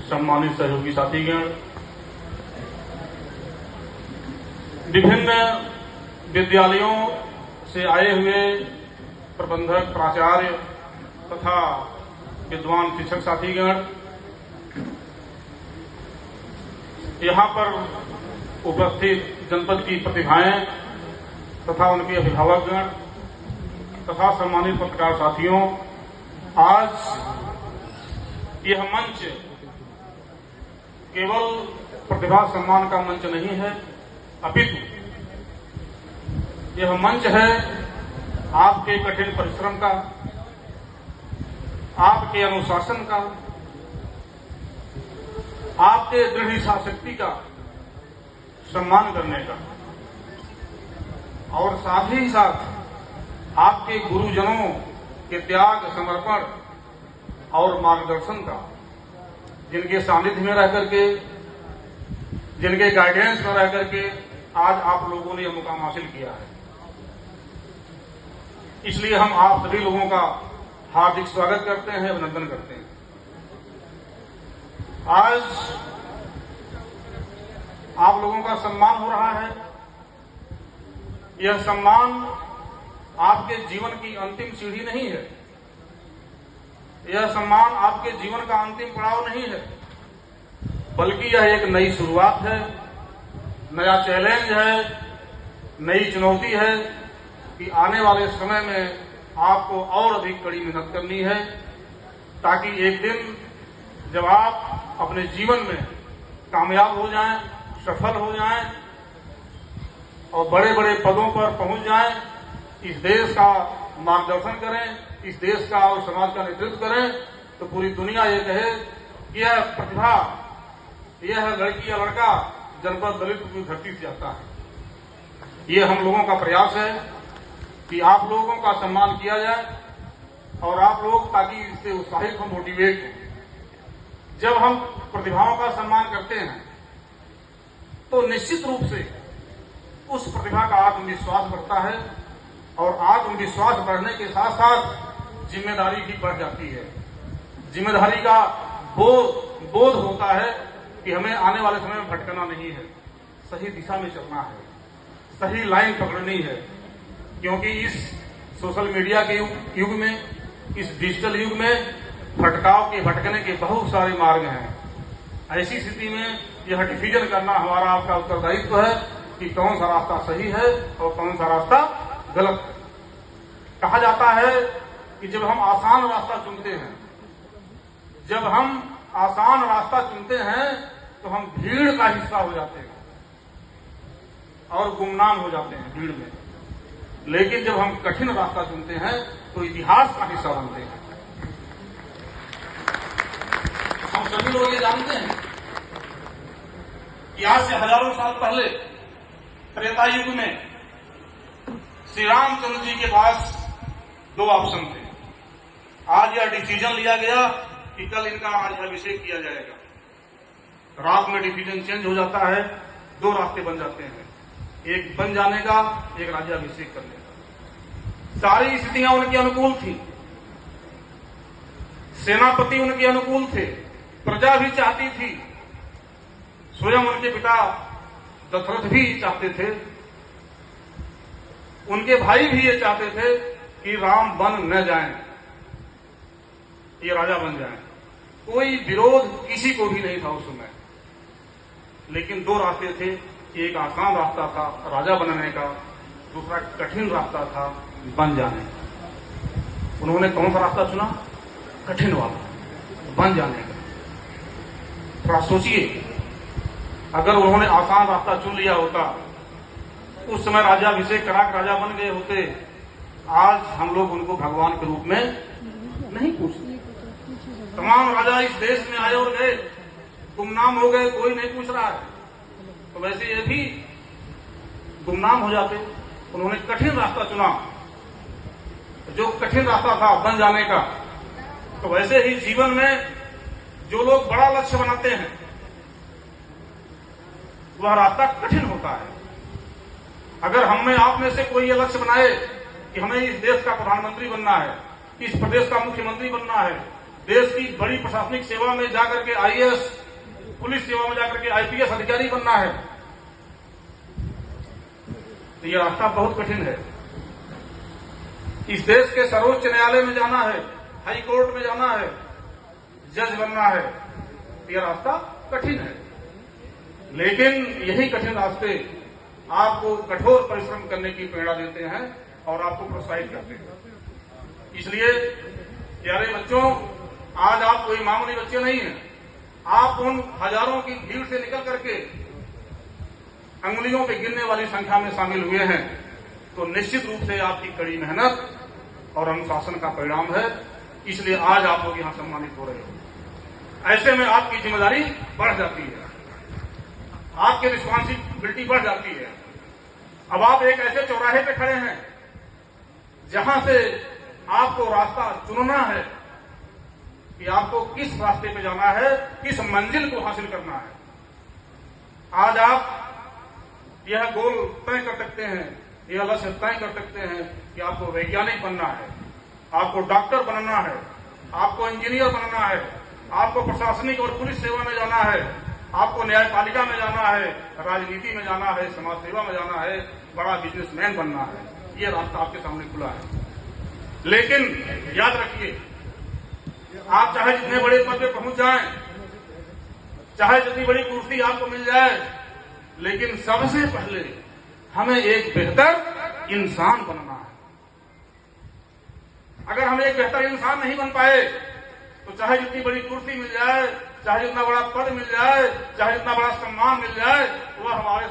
सम्मानित सहयोगी साथीगण, विभिन्न विद्यालयों से आए हुए प्रबंधक, प्राचार्य तथा विद्वान शिक्षक साथीगण, यहाँ पर उपस्थित जनपद की प्रतिभाएं तथा उनके अभिभावकगण तथा सम्मानित पत्रकार साथियों, आज यह मंच केवल प्रतिभा सम्मान का मंच नहीं है, अपितु यह मंच है आपके कठिन परिश्रम का, आपके अनुशासन का, आपके दृढ़ इच्छाशक्ति का सम्मान करने का और साथ ही साथ आपके गुरुजनों के त्याग, समर्पण और मार्गदर्शन का, जिनके सानिध्य में रह करके, जिनके गाइडेंस में रह करके आज आप लोगों ने यह मुकाम हासिल किया है। इसलिए हम आप सभी लोगों का हार्दिक स्वागत करते हैं, अभिनंदन करते हैं। आज आप लोगों का सम्मान हो रहा है। यह सम्मान आपके जीवन की अंतिम सीढ़ी नहीं है, यह सम्मान आपके जीवन का अंतिम पड़ाव नहीं है, बल्कि यह एक नई शुरुआत है, नया चैलेंज है, नई चुनौती है कि आने वाले समय में आपको और अधिक कड़ी मेहनत करनी है, ताकि एक दिन जब आप अपने जीवन में कामयाब हो जाएं, सफल हो जाएं और बड़े बड़े पदों पर पहुंच जाएं, इस देश का मार्गदर्शन करें, इस देश का और समाज का नेतृत्व करें, तो पूरी दुनिया ये कहे कि यह प्रतिभा, यह लड़की या लड़का जनपद दलित की धरती से आता है। ये हम लोगों का प्रयास है कि आप लोगों का सम्मान किया जाए और आप लोग ताकि इससे उत्साहित हो, मोटिवेट हो। जब हम प्रतिभाओं का सम्मान करते हैं तो निश्चित रूप से उस प्रतिभा का आत्मविश्वास बढ़ता है और आत्मविश्वास बढ़ने के साथ साथ जिम्मेदारी भी बढ़ जाती है। जिम्मेदारी का बोध होता है कि हमें आने वाले समय में भटकना नहीं है, सही दिशा में चलना है, सही लाइन पकड़नी है, क्योंकि इस सोशल मीडिया के युग में, इस डिजिटल युग में भटकने के बहुत सारे मार्ग हैं। ऐसी स्थिति में यह डिसीजन करना हमारा आपका उत्तरदायित्व है कि कौन सा रास्ता सही है और कौन सा रास्ता गलत है। कहा जाता है कि जब हम आसान रास्ता चुनते हैं, जब हम आसान रास्ता चुनते हैं तो हम भीड़ का हिस्सा हो जाते हैं और गुमनाम हो जाते हैं भीड़ में, लेकिन जब हम कठिन रास्ता चुनते हैं तो इतिहास का हिस्सा बनते हैं। हम सभी लोग ये जानते हैं कि आज से हजारों साल पहले त्रेता युग में श्री रामचंद्र जी के पास दो ऑप्शन थे। आज यह डिसीजन लिया गया कि कल इनका राज्याभिषेक किया जाएगा। रात में डिसीजन चेंज हो जाता है, दो रास्ते बन जाते हैं, एक बन जाने का, एक राज्याभिषेक करने का। सारी स्थितियां उनके अनुकूल थी, सेनापति उनके अनुकूल थे, प्रजा भी चाहती थी, स्वयं उनके पिता दशरथ भी चाहते थे, उनके भाई भी ये चाहते थे कि राम बन न जाएं, ये राजा बन जाएं। कोई विरोध किसी को भी नहीं था उस समय, लेकिन दो रास्ते थे। एक आसान रास्ता था राजा बनने का, दूसरा कठिन रास्ता था बन जाने का। उन्होंने कौन सा रास्ता चुना? कठिन वाला, बन जाने का। थोड़ा सोचिए, अगर उन्होंने आसान रास्ता चुन लिया होता, उस समय राज्याभिषेक करा के राजा बन गए होते, आज हम लोग उनको भगवान के रूप में नहीं पूछते। तमाम राजा इस देश में आए और गए, गुमनाम हो गए, कोई नहीं पूछ रहा है, तो वैसे ये भी गुमनाम हो जाते। उन्होंने कठिन रास्ता चुना, जो कठिन रास्ता था बन जाने का। तो वैसे ही जीवन में जो लोग बड़ा लक्ष्य बनाते हैं, वह रास्ता कठिन होता है। अगर हम में आप में से कोई ये लक्ष्य बनाए कि हमें इस देश का प्रधानमंत्री बनना है, इस प्रदेश का मुख्यमंत्री बनना है, देश की बड़ी प्रशासनिक सेवा में जाकर के आईएएस, पुलिस सेवा में जाकर के आईपीएस अधिकारी बनना है, तो यह रास्ता बहुत कठिन है। इस देश के सर्वोच्च न्यायालय में जाना है, हाई कोर्ट में जाना है, जज बनना है, तो यह रास्ता कठिन है। लेकिन यही कठिन रास्ते आपको कठोर परिश्रम करने की प्रेरणा देते हैं और आपको प्रोत्साहित करते हैं। इसलिए प्यारे बच्चों, आज आप कोई मामूली बच्चे नहीं हैं। आप उन हजारों की भीड़ से निकल करके अंगुलियों पे गिनने वाली संख्या में शामिल हुए हैं, तो निश्चित रूप से आपकी कड़ी मेहनत और अनुशासन का परिणाम है। इसलिए आज आप लोग यहां सम्मानित हो रहे हो। ऐसे में आपकी जिम्मेदारी बढ़ जाती है, आपकी रिस्पॉन्सिबिलिटी बढ़ जाती है। अब आप एक ऐसे चौराहे पे खड़े हैं जहां से आपको रास्ता चुनना है कि आपको किस रास्ते पे जाना है, किस मंजिल को हासिल करना है। आज आप यह गोल तय कर सकते हैं, यह लक्ष्य तय कर सकते हैं कि आपको वैज्ञानिक बनना है, आपको डॉक्टर बनना है, आपको इंजीनियर बनना है, आपको प्रशासनिक और पुलिस सेवा में जाना है, आपको न्यायपालिका में जाना है, राजनीति में जाना है, समाज सेवा में जाना है, बड़ा बिजनेसमैन बनना है। ये रास्ता आपके सामने खुला है। लेकिन याद रखिए, आप चाहे जितने बड़े पद पे पहुंच जाएं, चाहे जितनी बड़ी कुर्सी आपको मिल जाए, लेकिन सबसे पहले हमें एक बेहतर इंसान बनना है। अगर हम एक बेहतर इंसान नहीं बन पाए, तो चाहे जितनी बड़ी कुर्सी मिल जाए, चाहे जितना बड़ा पद मिल जाए, चाहे जितना बड़ा सम्मान मिल जाए, वह हमारे